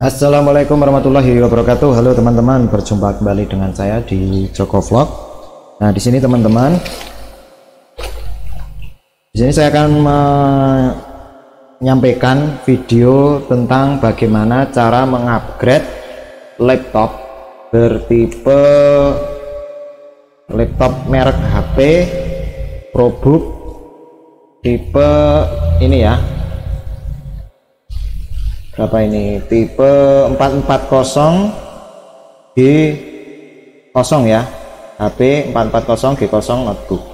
Assalamualaikum warahmatullahi wabarakatuh. Halo teman-teman, berjumpa kembali dengan saya di Joko Vlog. Nah, di sini teman-teman, di sini saya akan menyampaikan video tentang bagaimana cara mengupgrade laptop bertipe laptop merek HP ProBook tipe ini ya. Berapa ini? Tipe 440G0 ya. HP 440G0 notebook.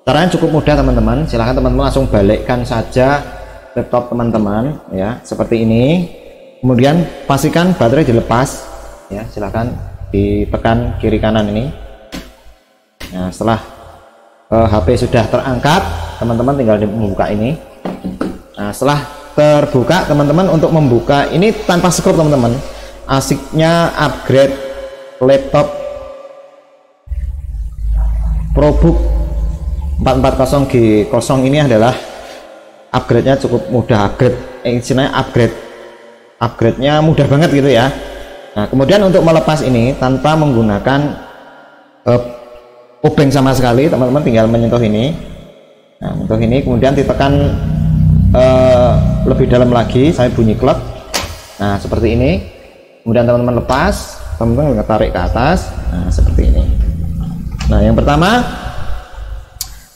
Caranya cukup mudah teman-teman. Silahkan teman-teman langsung balikkan saja laptop teman-teman ya, seperti ini. Kemudian pastikan baterai dilepas ya. Silahkan ditekan kiri kanan ini. Nah, setelah HP sudah terangkat, teman-teman tinggal membuka ini. Nah, setelah terbuka, teman-teman, untuk membuka ini tanpa skrup teman-teman, asiknya upgrade laptop ProBook 440G0 ini adalah upgrade-nya cukup mudah. Istilahnya upgrade-nya mudah banget gitu ya. Nah, kemudian untuk melepas ini tanpa menggunakan obeng sama sekali, teman-teman tinggal menyentuh ini. Nah, menyentuh ini kemudian ditekan lebih dalam lagi, saya bunyi klek. Nah, seperti ini. Kemudian teman-teman lepas, teman-teman tarik ke atas. Nah, seperti ini. Nah, yang pertama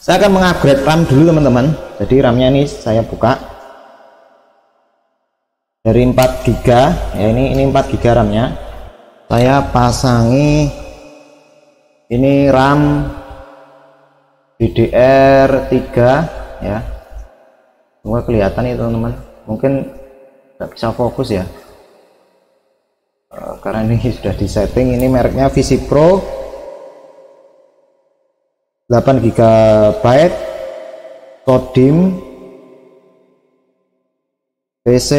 saya akan mengupgrade RAM dulu teman-teman. Jadi RAM-nya ini saya buka dari 4 GB ya, ini 4 GB RAM-nya. Saya pasangi ini RAM DDR3 ya. Semoga kelihatan itu teman-teman, mungkin nggak bisa fokus ya karena ini sudah di setting. Ini mereknya VisiPro 8 GB, Kodim, PC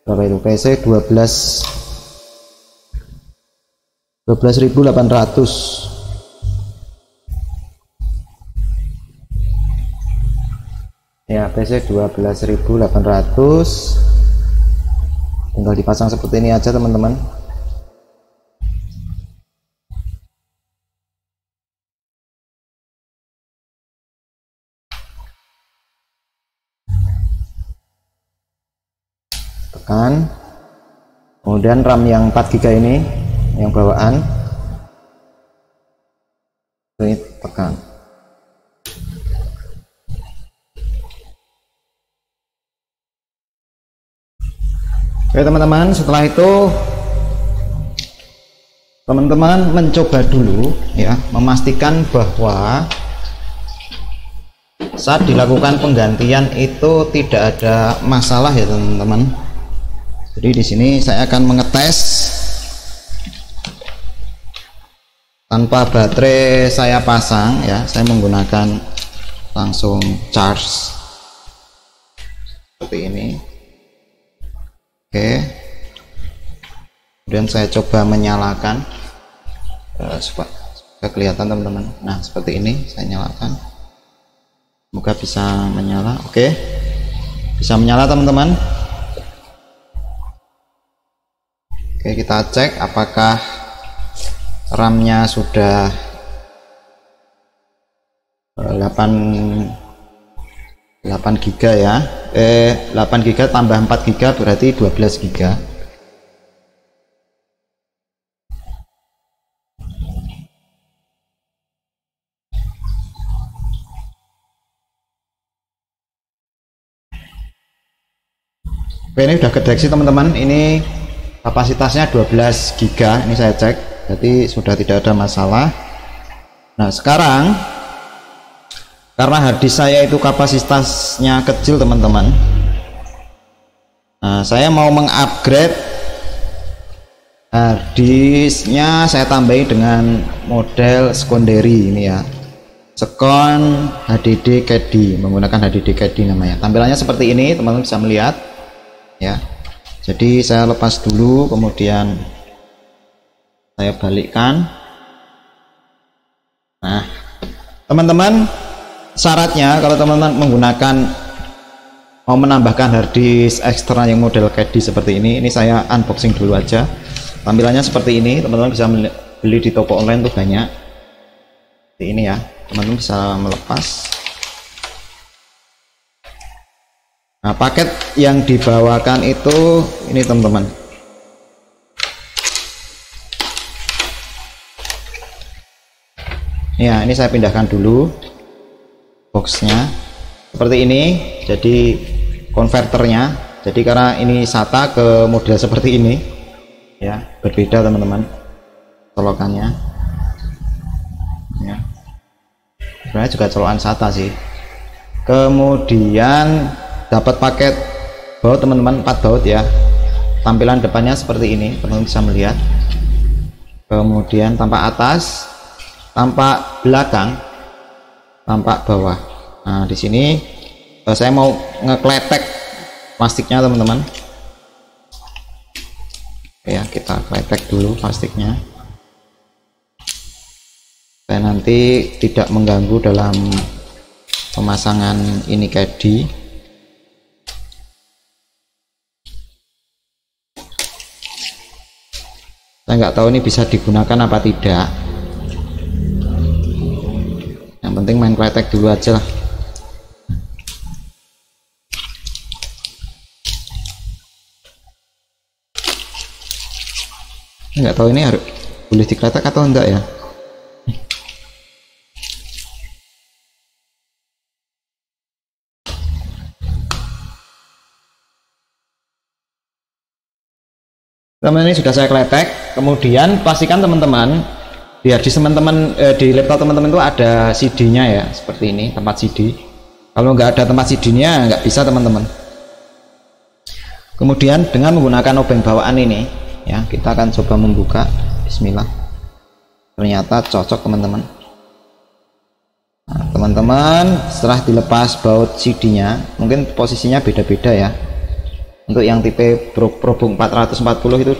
berapa itu, PC 12.800. ya, PC 12.800. tinggal dipasang seperti ini aja teman-teman. Tekan, kemudian RAM yang 4 GB ini yang bawaan ini tekan. Oke teman-teman, setelah itu teman-teman mencoba dulu ya, memastikan bahwa saat dilakukan penggantian itu tidak ada masalah ya teman-teman. Jadi di sini saya akan mengetes tanpa baterai saya pasang ya, saya menggunakan langsung charge seperti ini. Oke, kemudian saya coba menyalakan supaya kelihatan teman-teman. Nah, seperti ini saya nyalakan, semoga bisa menyala. Oke, bisa menyala teman-teman. Oke, kita cek apakah RAM-nya sudah 8 GB ya. 8 GB tambah 4 GB berarti 12 GB. Oke, ini sudah kedeteksi teman-teman. Ini kapasitasnya 12 GB. Ini saya cek, berarti sudah tidak ada masalah. Nah, sekarang karena harddisk saya itu kapasitasnya kecil teman-teman, nah saya mau mengupgrade harddisknya. Saya tambahin dengan model secondary ini ya, Second HDD CADD, menggunakan HDD CADD namanya. Tampilannya seperti ini teman-teman bisa melihat ya. Jadi saya lepas dulu, kemudian saya balikkan. Nah teman-teman, syaratnya kalau teman-teman menggunakan mau menambahkan harddisk ekstra yang model Caddy seperti ini saya unboxing dulu aja. Tampilannya seperti ini, teman-teman bisa beli di toko online tuh banyak. Seperti ini ya, teman-teman bisa melepas. Nah, paket yang dibawakan itu ini teman-teman. Ya, ini saya pindahkan dulu boxnya seperti ini. Jadi konverternya, jadi karena ini SATA ke model seperti ini ya, berbeda teman-teman colokannya ya. Sebenarnya juga colokan SATA sih. Kemudian dapat paket baut teman-teman, 4 baut ya. Tampilan depannya seperti ini, teman-teman bisa melihat. Kemudian tampak atas, tampak belakang, tampak bawah. Nah, di sini saya mau ngekletek plastiknya teman-teman. Ya, kita kletek dulu plastiknya. Saya nanti tidak mengganggu dalam pemasangan ini Caddy. Saya nggak tahu ini bisa digunakan apa tidak. Yang penting main kletek dulu aja lah. Nggak tahu ini harus boleh dikletek atau enggak ya. Teman-teman, ini sudah saya kletek. Kemudian pastikan teman-teman di harddisk teman-teman di laptop teman-teman itu ada CD-nya ya, seperti ini, tempat CD. Kalau nggak ada tempat CD-nya nggak bisa teman-teman. Kemudian dengan menggunakan obeng bawaan ini ya, kita akan coba membuka. Bismillah. Ternyata cocok teman-teman. Nah, teman-teman, setelah dilepas baut CD-nya, mungkin posisinya beda-beda ya. Untuk yang tipe ProBook 440 itu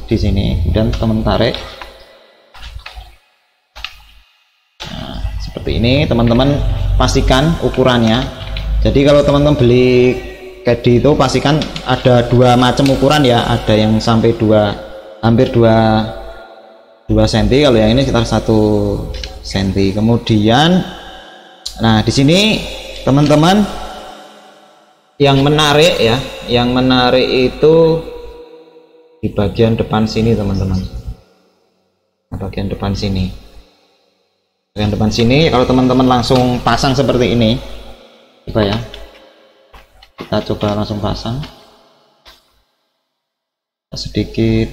di sini, kemudian teman tarik. Nah, seperti ini teman-teman, pastikan ukurannya. Jadi kalau teman-teman beli Caddy itu pastikan ada 2 macam ukuran ya, ada yang sampai hampir 2 cm, kalau yang ini sekitar 1 cm. Kemudian nah di sini teman-teman yang menarik ya, yang menarik itu di bagian depan sini teman-teman. Nah, bagian depan sini, kalau teman-teman langsung pasang seperti ini, coba ya, kita coba langsung pasang. Sedikit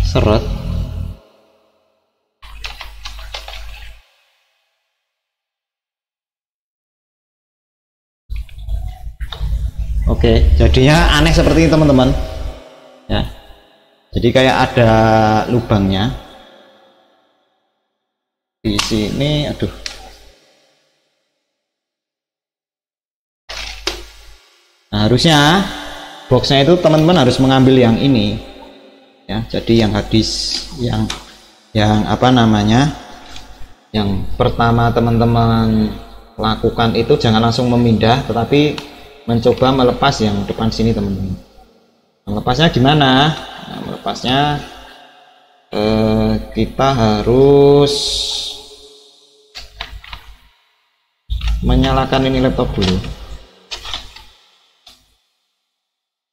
seret. Oke, jadinya aneh seperti ini teman-teman ya. Jadi kayak ada lubangnya di sini. Aduh, nah, harusnya boxnya itu teman-teman harus mengambil yang ini ya. Jadi yang harddisk yang apa namanya, yang pertama teman-teman lakukan itu jangan langsung memindah, tetapi mencoba melepas yang depan sini teman-teman. Melepasnya gimana? Nah, melepasnya kita harus menyalakan ini laptop dulu.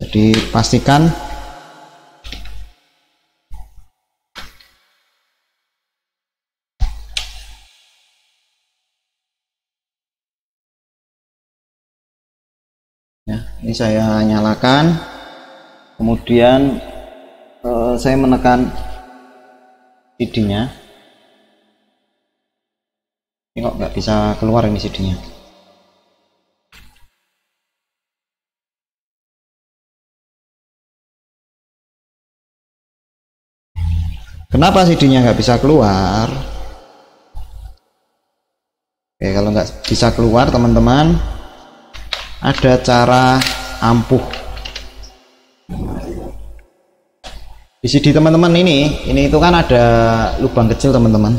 Jadi pastikan ya, ini saya nyalakan, kemudian saya menekan CD-nya. Ini kok nggak bisa keluar ini CD-nya. Kenapa CD-nya nggak bisa keluar? Oke, kalau nggak bisa keluar teman-teman, ada cara ampuh. Di CD teman-teman ini itu kan ada lubang kecil teman-teman.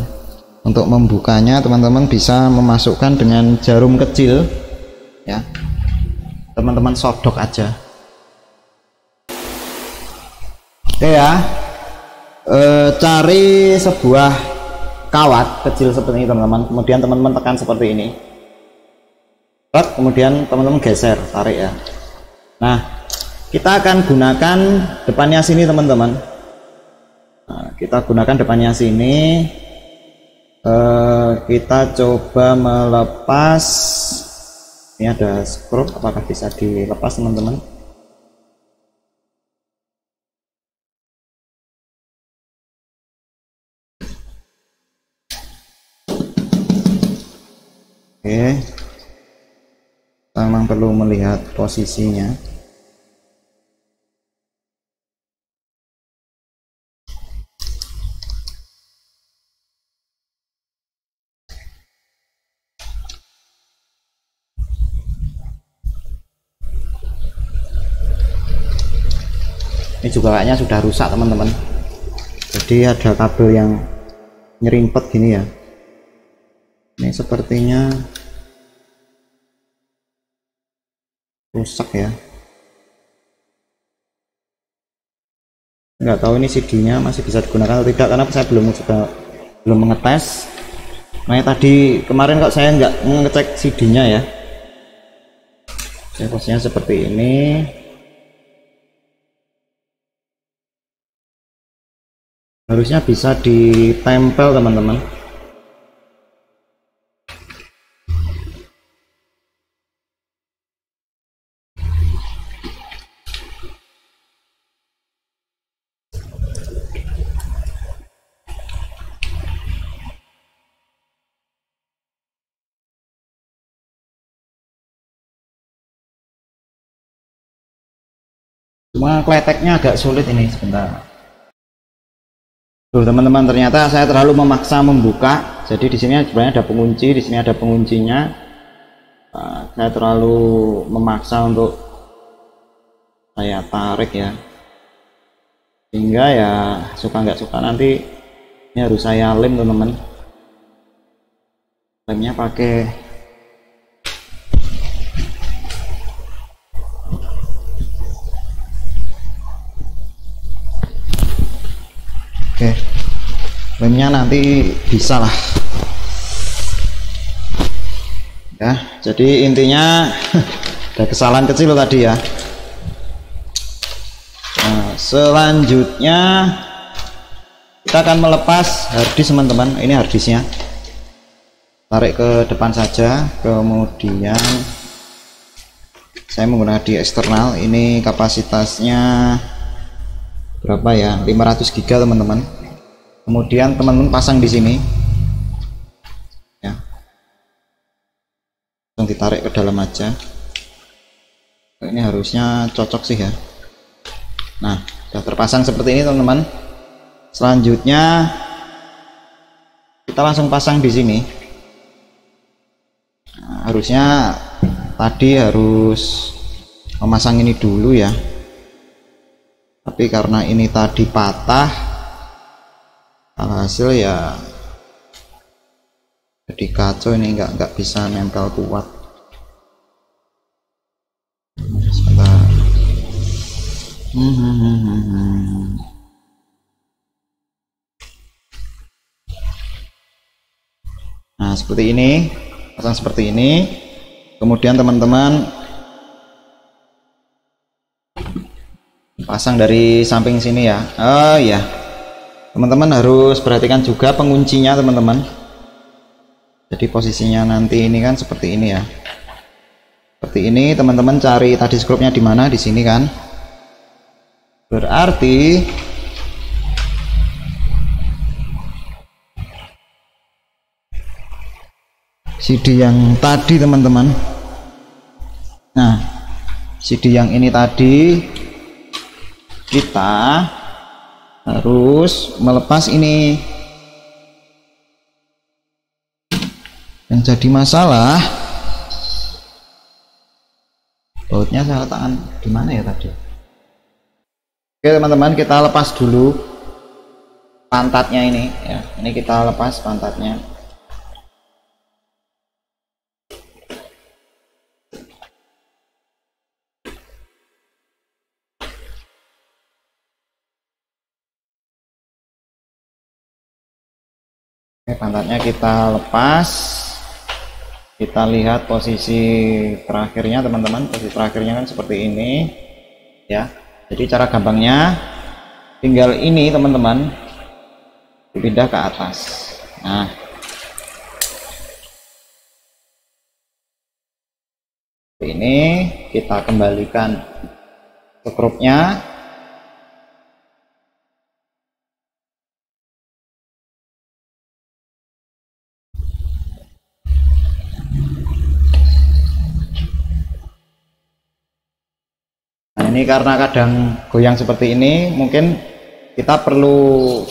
Untuk membukanya teman-teman bisa memasukkan dengan jarum kecil ya. teman-teman sodok aja. Oke ya, cari sebuah kawat kecil seperti ini teman-teman, kemudian teman-teman tekan seperti ini, kemudian teman-teman geser, tarik ya. Nah, kita akan gunakan depannya sini teman-teman. Nah, kita gunakan depannya sini. Kita coba melepas. Ini ada skrup, apakah bisa dilepas teman-teman? Oke, memang perlu melihat posisinya. Ini juga kayaknya sudah rusak teman-teman, jadi ada kabel yang nyerimpet gini ya. Ini sepertinya rusak ya, nggak tahu ini CD-nya masih bisa digunakan atau tidak, karena saya belum mengetes. Makanya tadi kemarin kok saya nggak ngecek CD-nya ya. Posisinya seperti ini. Harusnya bisa ditempel teman-teman. Cuma kleteknya agak sulit ini, sebentar. Tuh teman-teman, ternyata saya terlalu memaksa membuka. Jadi di sini sebenarnya ada pengunci, di sini ada penguncinya. Saya terlalu memaksa untuk saya tarik ya, sehingga ya suka nggak suka nanti ini harus saya lem teman-teman. Lemnya pakai lemnya nanti bisa lah ya. Jadi intinya ada kesalahan kecil tadi ya. Nah, selanjutnya kita akan melepas harddisk teman-teman. Ini harddisknya, tarik ke depan saja, kemudian saya menggunakan di eksternal. Ini kapasitasnya berapa ya, 500 GB teman-teman. Kemudian teman-teman pasang di sini ya, langsung ditarik ke dalam aja. Ini harusnya cocok sih ya. Nah, sudah terpasang seperti ini teman-teman. Selanjutnya kita langsung pasang di sini. Nah, harusnya tadi harus memasang ini dulu ya, tapi karena ini tadi patah, alhasil ya jadi kacau. Ini nggak bisa nempel kuat. Sebentar. Nah seperti ini, pasang seperti ini. Kemudian teman-teman pasang dari samping sini ya. Oh ya, teman-teman harus perhatikan juga penguncinya teman-teman. Jadi posisinya nanti ini kan seperti ini ya, seperti ini. Teman-teman cari tadi skrupnya di mana, di sini kan. Berarti CD yang tadi teman-teman, nah CD yang ini tadi kita harus melepas ini. Yang jadi masalah bautnya saya letakkan di mana ya tadi. Oke teman-teman, kita lepas dulu pantatnya ini ya. Ini kita lepas pantatnya. Oke, pantatnya kita lepas, kita lihat posisi terakhirnya teman-teman. Posisi terakhirnya kan seperti ini ya. Jadi cara gampangnya tinggal ini teman-teman, dipindah ke atas. Nah, ini kita kembalikan skrupnya. Nah, ini karena kadang goyang seperti ini, mungkin kita perlu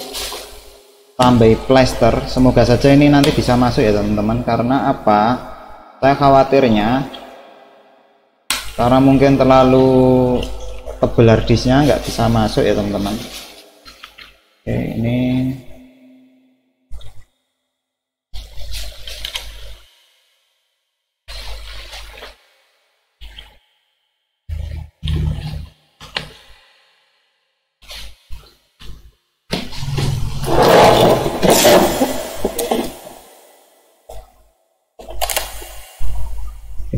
tambah plester. Semoga saja ini nanti bisa masuk ya teman-teman. Karena apa? Saya khawatirnya karena mungkin terlalu tebal harddisknya, nggak bisa masuk ya teman-teman. Oke, ini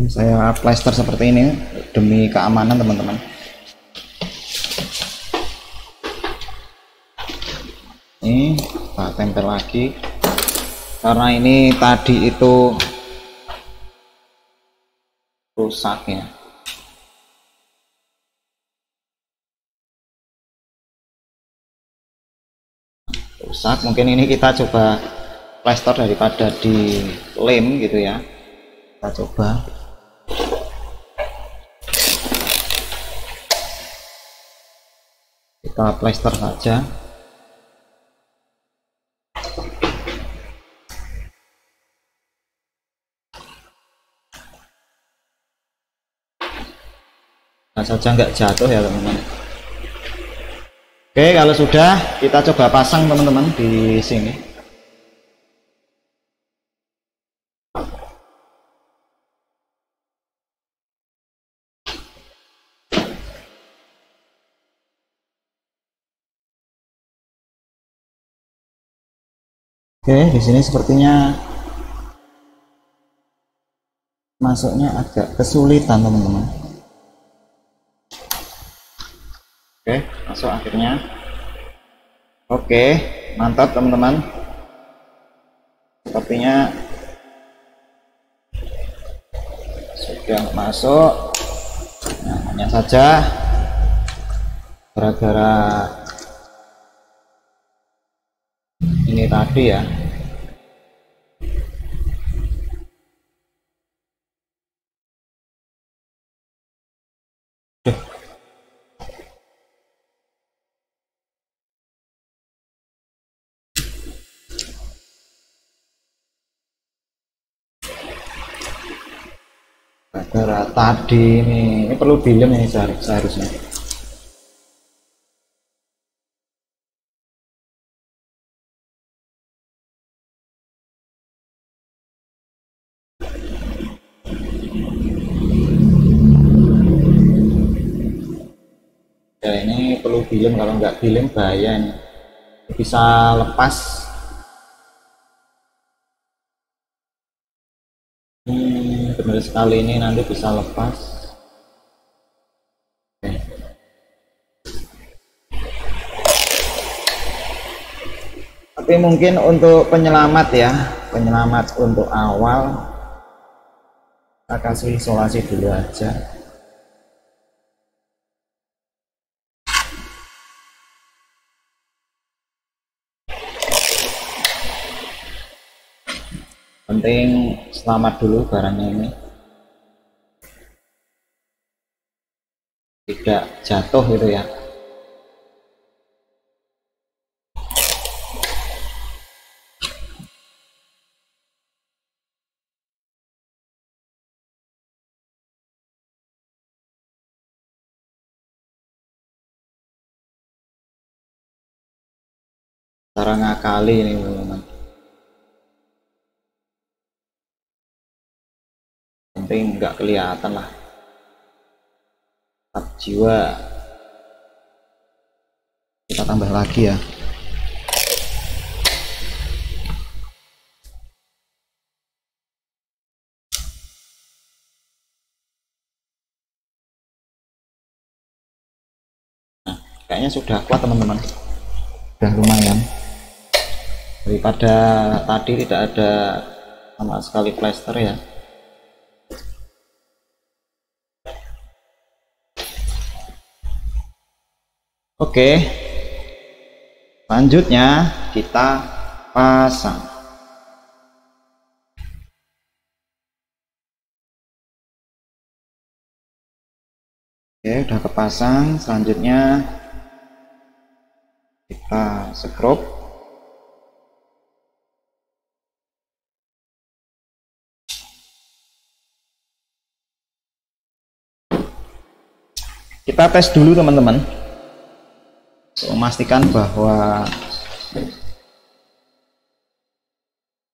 saya plester seperti ini demi keamanan teman-teman. Ini kita tempel lagi karena ini tadi itu rusak ya. Rusak, mungkin ini kita coba plester daripada di lem gitu ya. Kita coba. Kita plester saja. Nah, saja nggak jatuh ya teman-teman. Oke, kalau sudah kita coba pasang teman-teman di sini. Oke, di sini sepertinya masuknya agak kesulitan teman-teman. Oke, masuk akhirnya. Oke, mantap teman-teman. Sepertinya sudah masuk. Nah, hanya saja gara-gara ini tadi ya. Gara-gara tadi ini perlu dilem ini seharusnya. Ya ini perlu dilem, kalau nggak dilem bahaya ini. Bisa lepas. Benar sekali, ini nanti bisa lepas. Oke. Tapi mungkin untuk penyelamat ya, penyelamat untuk awal kita kasih isolasi dulu aja. Penting selamat dulu barangnya ini, tidak jatuh gitu ya. Cara ngakali ini teman-teman. Penting nggak kelihatan lah, tetap jiwa. Kita tambah lagi ya. kayaknya sudah kuat teman-teman, sudah lumayan daripada tadi tidak ada sama sekali plester ya. Oke, selanjutnya kita pasang. Oke, udah kepasang. Selanjutnya kita skrup. Kita tes dulu teman-teman, memastikan bahwa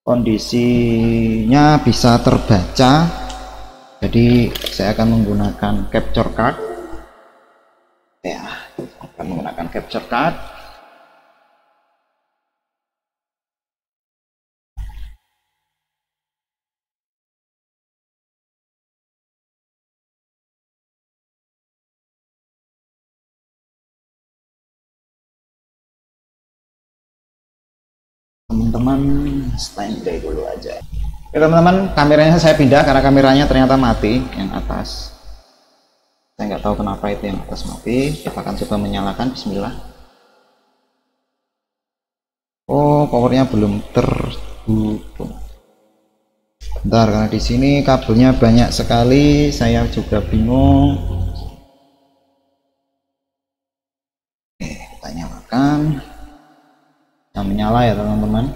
kondisinya bisa terbaca. Jadi saya akan menggunakan capture card ya, akan menggunakan capture card. Teman-teman standby dulu aja. Oke teman-teman, kameranya saya pindah karena kameranya ternyata mati yang atas. Saya nggak tahu kenapa itu yang atas mati. Kita akan coba menyalakan. Bismillah. Oh, powernya belum terhubung. Bentar, karena di sini kabelnya banyak sekali, saya juga bingung. Oke, kita nyalakan. Yang menyala ya teman-teman.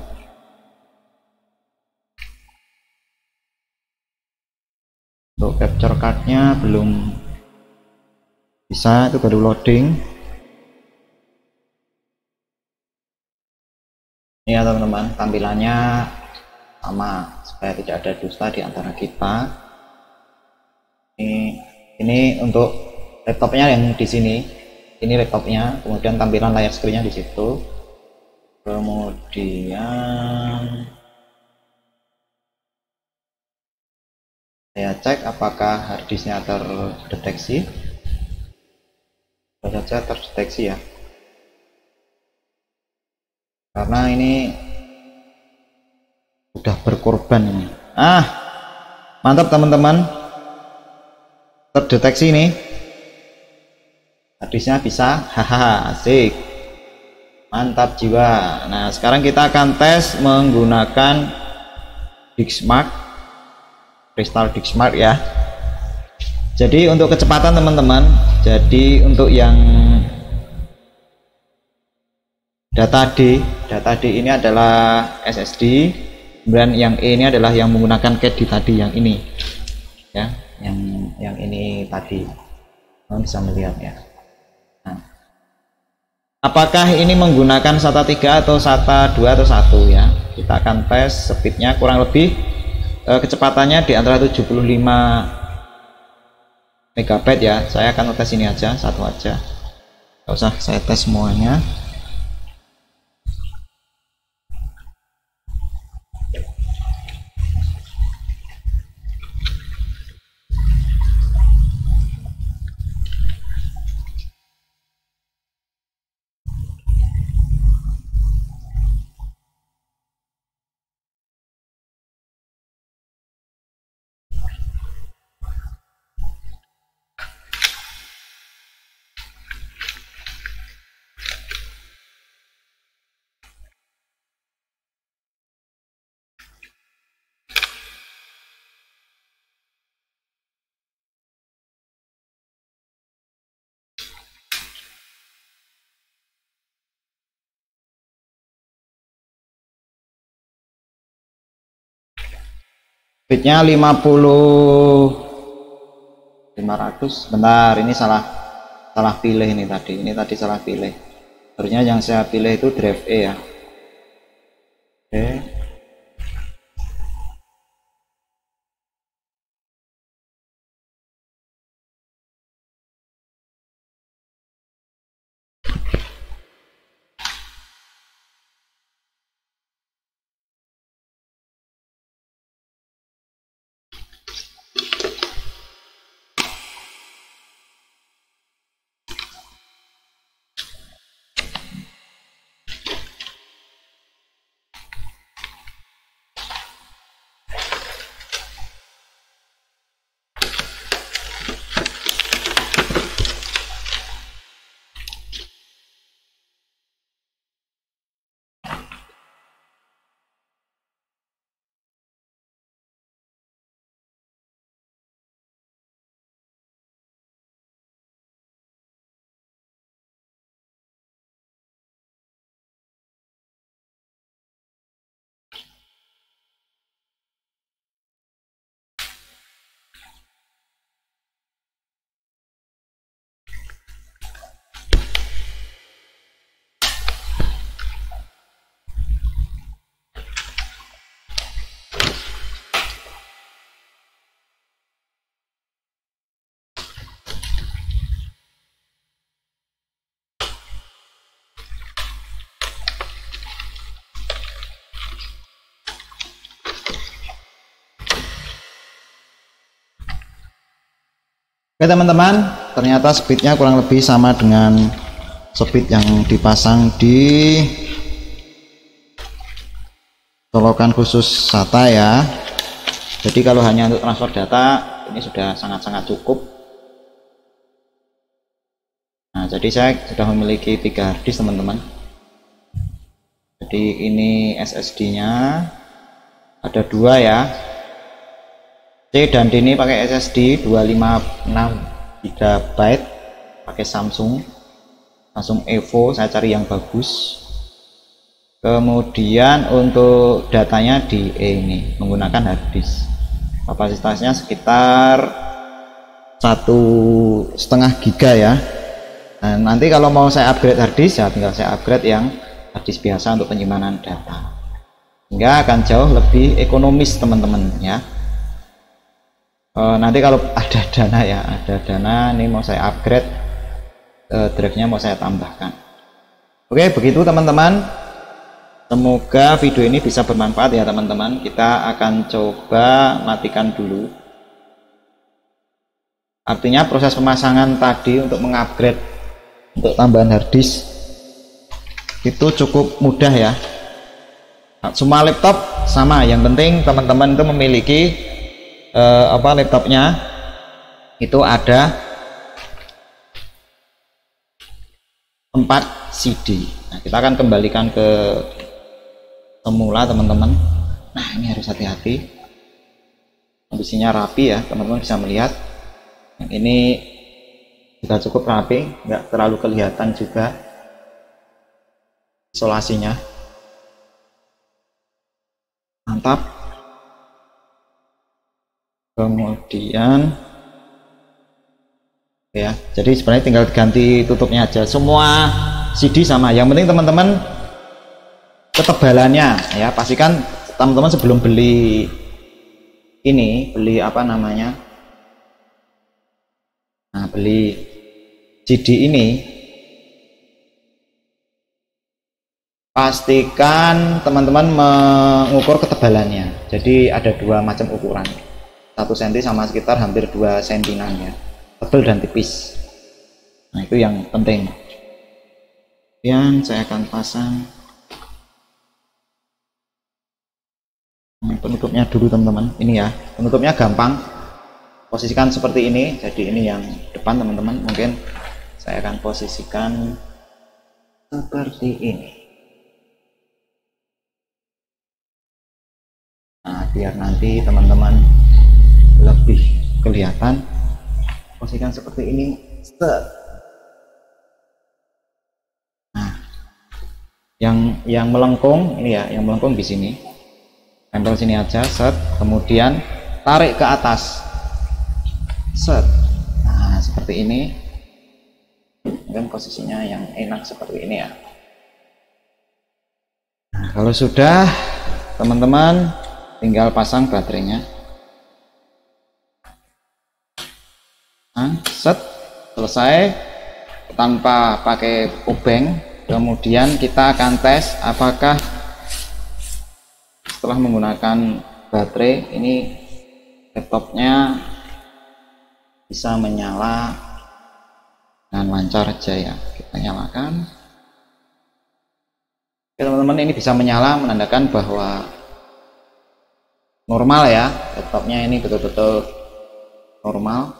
Untuk capture cardnya belum bisa, itu baru loading. Ini ya teman-teman, tampilannya sama supaya tidak ada dusta di antara kita. Ini untuk laptopnya yang di sini. Ini laptopnya, kemudian tampilan layar screen-nya di situ. Kemudian saya cek apakah harddisknya terdeteksi. Baru saja terdeteksi ya, karena ini sudah berkorban ini. Mantap teman-teman, terdeteksi ini harddisknya bisa. Hahaha, asik, mantap jiwa. Nah sekarang kita akan tes menggunakan DiskMark, Crystal DiskMark ya. Jadi untuk kecepatan teman-teman, jadi untuk yang data D ini adalah SSD, kemudian yang E ini adalah yang menggunakan CAD tadi, yang ini ya, yang ini tadi, kalian bisa melihat ya. Nah, apakah ini menggunakan SATA 3 atau SATA 2 atau 1 ya, kita akan tes speednya. Kurang lebih kecepatannya di antara 75 MB ya. Saya akan tes ini aja, satu aja, nggak usah saya tes semuanya. Speednya 500. Bentar, ini salah pilih ini tadi salah pilih. Harusnya yang saya pilih itu drive E ya. Oke. Oke teman-teman, ternyata speednya kurang lebih sama dengan speed yang dipasang di colokan khusus SATA ya. Jadi kalau hanya untuk transfer data ini sudah sangat-sangat cukup. Nah, jadi saya sudah memiliki 3 hard disk teman-teman. Jadi ini SSD-nya ada 2 ya. C dan D ini pakai SSD 256 GB, pakai Samsung Evo, saya cari yang bagus. Kemudian untuk datanya di ini menggunakan hard disk, kapasitasnya sekitar 1,5 GB ya. Nah, nanti kalau mau saya upgrade hard disk ya tinggal saya upgrade yang hard disk biasa untuk penyimpanan data, hingga akan jauh lebih ekonomis teman-teman ya. Nanti kalau ada dana ya, ada dana ini mau saya upgrade drive-nya, mau saya tambahkan. Oke, begitu teman-teman, semoga video ini bisa bermanfaat ya teman-teman. Kita akan coba matikan dulu, artinya proses pemasangan tadi untuk mengupgrade untuk tambahan hard disk itu cukup mudah ya. Semua laptop sama, yang penting teman-teman itu memiliki laptopnya itu ada 4 CD. Nah, kita akan kembalikan ke semula teman-teman. Nah, ini harus hati-hati, kondisinya rapi ya teman-teman, bisa melihat yang ini juga cukup rapi, nggak terlalu kelihatan juga isolasinya, mantap. Kemudian ya, jadi sebenarnya tinggal ganti tutupnya aja, semua CD sama. Yang penting teman-teman ketebalannya ya, pastikan teman-teman sebelum beli ini, beli apa namanya, nah beli CD ini, pastikan teman-teman mengukur ketebalannya. Jadi ada 2 macam ukuran, 1 cm sama sekitar hampir 2 cm ya, tebal dan tipis. Nah, itu yang penting. Kemudian saya akan pasang penutupnya dulu teman-teman. Ini ya, penutupnya gampang, posisikan seperti ini. Jadi ini yang depan teman-teman, mungkin saya akan posisikan seperti ini. Nah, biar nanti teman-teman lebih kelihatan, posisikan seperti ini. Nah, yang melengkung ini ya, yang melengkung di sini, tempel sini aja, set, kemudian tarik ke atas, set. Nah, seperti ini. Dan posisinya yang enak seperti ini ya. Nah, kalau sudah teman-teman tinggal pasang baterainya. Nah, set, selesai tanpa pakai obeng. Kemudian kita akan tes apakah setelah menggunakan baterai ini laptopnya bisa menyala dengan lancar aja ya. Kita nyalakan. Oke teman-teman, ini bisa menyala, menandakan bahwa normal ya, laptopnya ini betul-betul normal,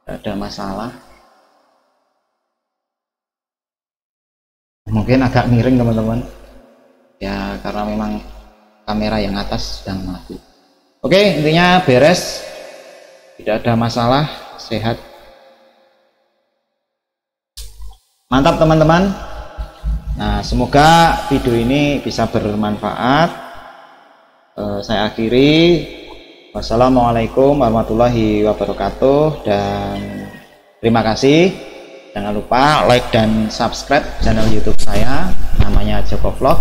tidak ada masalah. Mungkin agak miring teman-teman ya, karena memang kamera yang atas sedang mati. Oke, intinya beres, tidak ada masalah, sehat, mantap teman-teman. Nah, semoga video ini bisa bermanfaat. Saya akhiri, wassalamualaikum warahmatullahi wabarakatuh, dan terima kasih. Jangan lupa like dan subscribe channel YouTube saya, namanya Joko Vlog,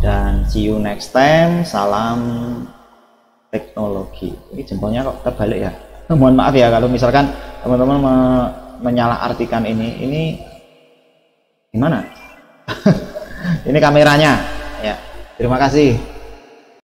dan see you next time. Salam teknologi. Ini jempolnya kok terbalik ya, mohon maaf ya kalau misalkan teman-teman menyalahartikan ini gimana. Ini kameranya ya, terima kasih.